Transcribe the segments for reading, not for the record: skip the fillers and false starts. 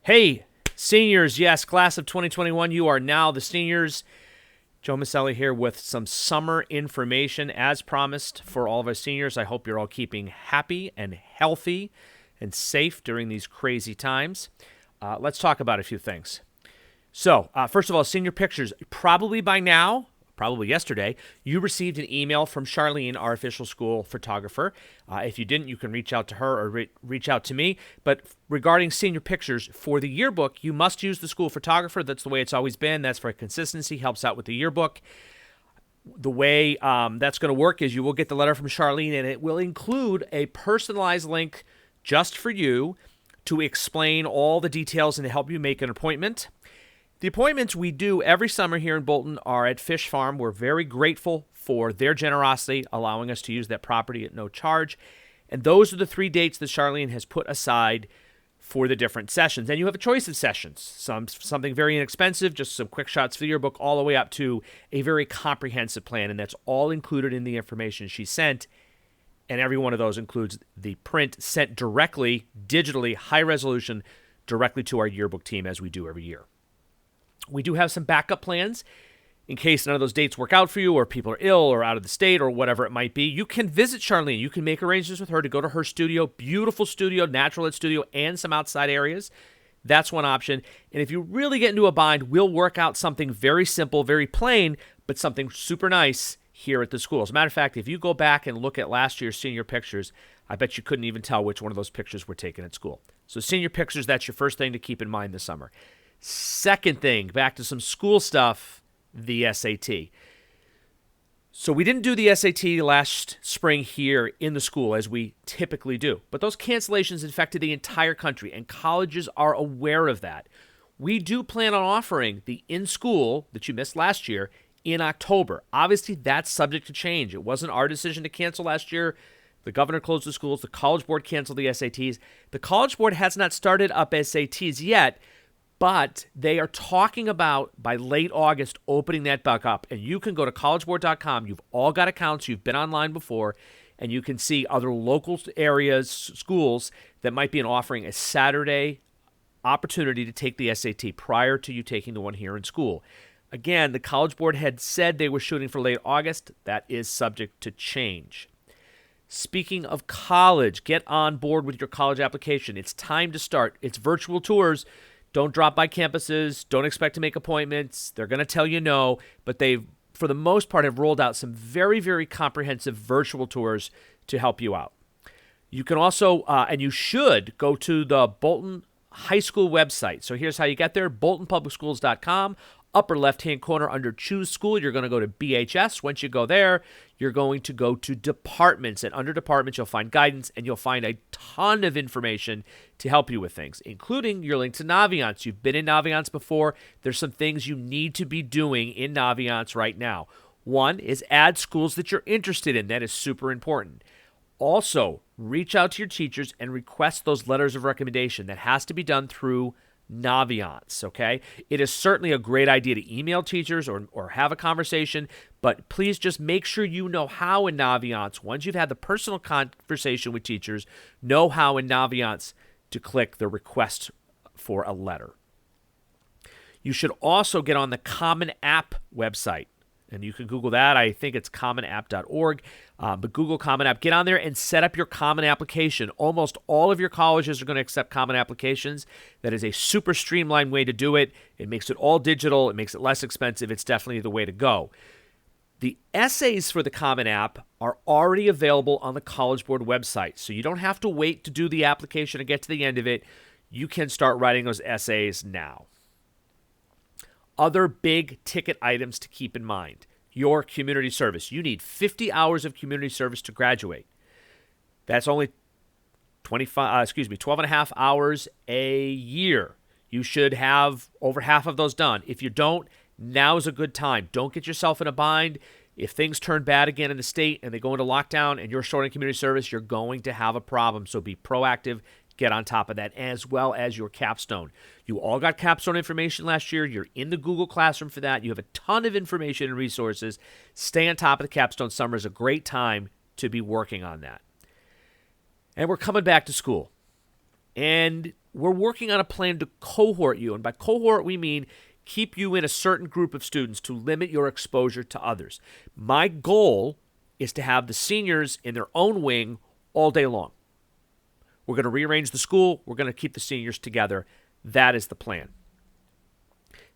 Hey, seniors, yes, class of 2021, you are now the seniors. Joe Maselli here with some summer information as promised for all of our seniors. I hope you're all keeping happy and healthy and safe during these crazy times. Let's talk about a few things. So, first of all, senior pictures. Probably by now, probably yesterday, you received an email from Charlene, our official school photographer. If you didn't, you can reach out to her or reach out to me. But regarding senior pictures, for the yearbook, you must use the school photographer. That's the way it's always been. That's for consistency, helps out with the yearbook. The way that's going to work is you will get the letter from Charlene, and it will include a personalized link just for you to explain all the details and to help you make an appointment. The appointments we do every summer here in Bolton are at Fish Farm. We're very grateful for their generosity, allowing us to use that property at no charge. And those are the 3 dates that Charlene has put aside for the different sessions. And you have a choice of sessions, something very inexpensive, just some quick shots for the yearbook, all the way up to a very comprehensive plan. And that's all included in the information she sent. And every one of those includes the print sent directly, digitally, high resolution, directly to our yearbook team as we do every year. We do have some backup plans in case none of those dates work out for you or people are ill or out of the state or whatever it might be. You can visit Charlene. You can make arrangements with her to go to her studio, beautiful studio, natural lit studio, and some outside areas. That's one option. And if you really get into a bind, we'll work out something very simple, very plain, but something super nice here at the school. As a matter of fact, if you go back and look at last year's senior pictures, I bet you couldn't even tell which one of those pictures were taken at school. So senior pictures, that's your first thing to keep in mind this summer. Second thing, back to some school stuff, the SAT. So we didn't do the SAT last spring here in the school as we typically do, but those cancellations infected the entire country, and colleges are aware of that. We do plan on offering the in-school that you missed last year in October. Obviously, that's subject to change. It wasn't our decision to cancel last year. The governor closed the schools. The College Board canceled the SATs. The College Board has not started up SATs yet, but they are talking about, by late August, opening that back up. And you can go to collegeboard.com. You've all got accounts. You've been online before. And you can see other local areas, schools, that might be offering a Saturday opportunity to take the SAT prior to you taking the one here in school. Again, the College Board had said they were shooting for late August. That is subject to change. Speaking of college, get on board with your college application. It's time to start. It's virtual tours. Don't drop by campuses. Don't expect to make appointments. They're going to tell you no, but they, for the most part, have rolled out some very, very comprehensive virtual tours to help you out. You can also, and you should, go to the Bolton High School website. So here's how you get there, boltonpublicschools.com. Upper left-hand corner under Choose School, you're going to go to BHS. Once you go there, you're going to go to Departments. And under Departments, you'll find guidance, and you'll find a ton of information to help you with things, including your link to Naviance. You've been in Naviance before. There's some things you need to be doing in Naviance right now. One is add schools that you're interested in. That is super important. Also, reach out to your teachers and request those letters of recommendation. That has to be done through Naviance, okay? It is certainly a great idea to email teachers or have a conversation, but please just make sure you know how in Naviance, once you've had the personal conversation with teachers, know how in Naviance to click the request for a letter. You should also get on the Common App website. And you can Google that. I think it's commonapp.org. But Google Common App. Get on there and set up your Common application. Almost all of your colleges are going to accept Common applications. That is a super streamlined way to do it. It makes it all digital. It makes it less expensive. It's definitely the way to go. The essays for the Common App are already available on the College Board website. So you don't have to wait to do the application and get to the end of it. You can start writing those essays now. Other big ticket items to keep in mind. Your community service. You need 50 hours of community service to graduate. That's only 12 and a half hours a year. You should have over half of those done. If you don't, now is a good time. Don't get yourself in a bind. If things turn bad again in the state and they go into lockdown and you're short on community service, you're going to have a problem. So be proactive. Get on top of that, as well as your capstone. You all got capstone information last year. You're in the Google Classroom for that. You have a ton of information and resources. Stay on top of the capstone. Summer is a great time to be working on that. And we're coming back to school. And we're working on a plan to cohort you. And by cohort, we mean keep you in a certain group of students to limit your exposure to others. My goal is to have the seniors in their own wing all day long. We're going to rearrange the school. We're going to keep the seniors together. That is the plan.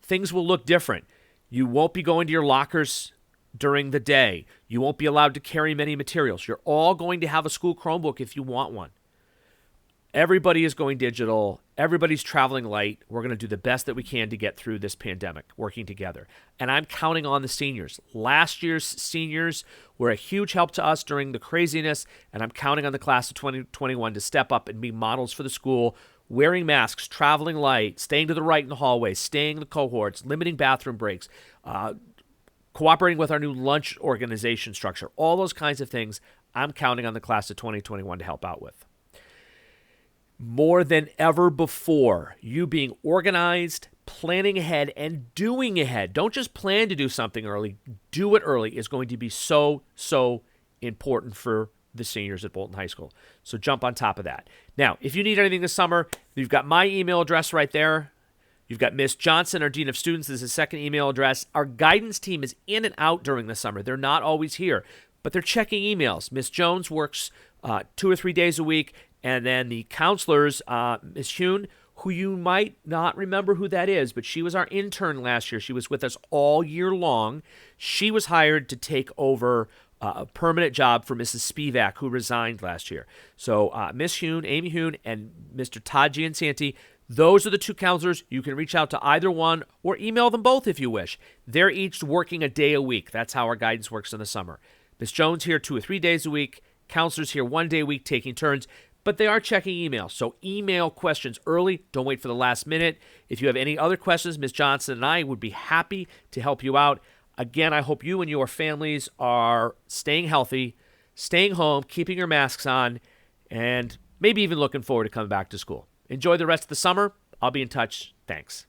Things will look different. You won't be going to your lockers during the day. You won't be allowed to carry many materials. You're all going to have a school Chromebook if you want one. Everybody is going digital. Everybody's traveling light. We're going to do the best that we can to get through this pandemic, working together. And I'm counting on the seniors. Last year's seniors were a huge help to us during the craziness, and I'm counting on the class of 2021 to step up and be models for the school, wearing masks, traveling light, staying to the right in the hallways, staying in the cohorts, limiting bathroom breaks, cooperating with our new lunch organization structure, all those kinds of things I'm counting on the class of 2021 to help out with. More than ever before, you being organized, planning ahead, and doing ahead. Don't just plan to do something early. Do it early is going to be so important for the seniors at Bolton High School. So jump on top of that. Now, if you need anything this summer, you've got my email address right there. You've got Miss Johnson, our Dean of Students. This is his second email address. Our guidance team is in and out during the summer. They're not always here, but they're checking emails. Miss Jones works 2 or 3 days a week. And then the counselors, Ms. Hune, who you might not remember who that is, but she was our intern last year. She was with us all year long. She was hired to take over a permanent job for Mrs. Spivak, who resigned last year. So Ms. Hune, Amy Hune, and Mr. Todd Giansanti, those are the two counselors. You can reach out to either one or email them both if you wish. They're each working a day a week. That's how our guidance works in the summer. Ms. Jones here 2 or 3 days a week. Counselors here 1 day a week taking turns. But they are checking email, so email questions early. Don't wait for the last minute. If you have any other questions, Ms. Johnson and I would be happy to help you out. Again, I hope you and your families are staying healthy, staying home, keeping your masks on, and maybe even looking forward to coming back to school. Enjoy the rest of the summer. I'll be in touch. Thanks.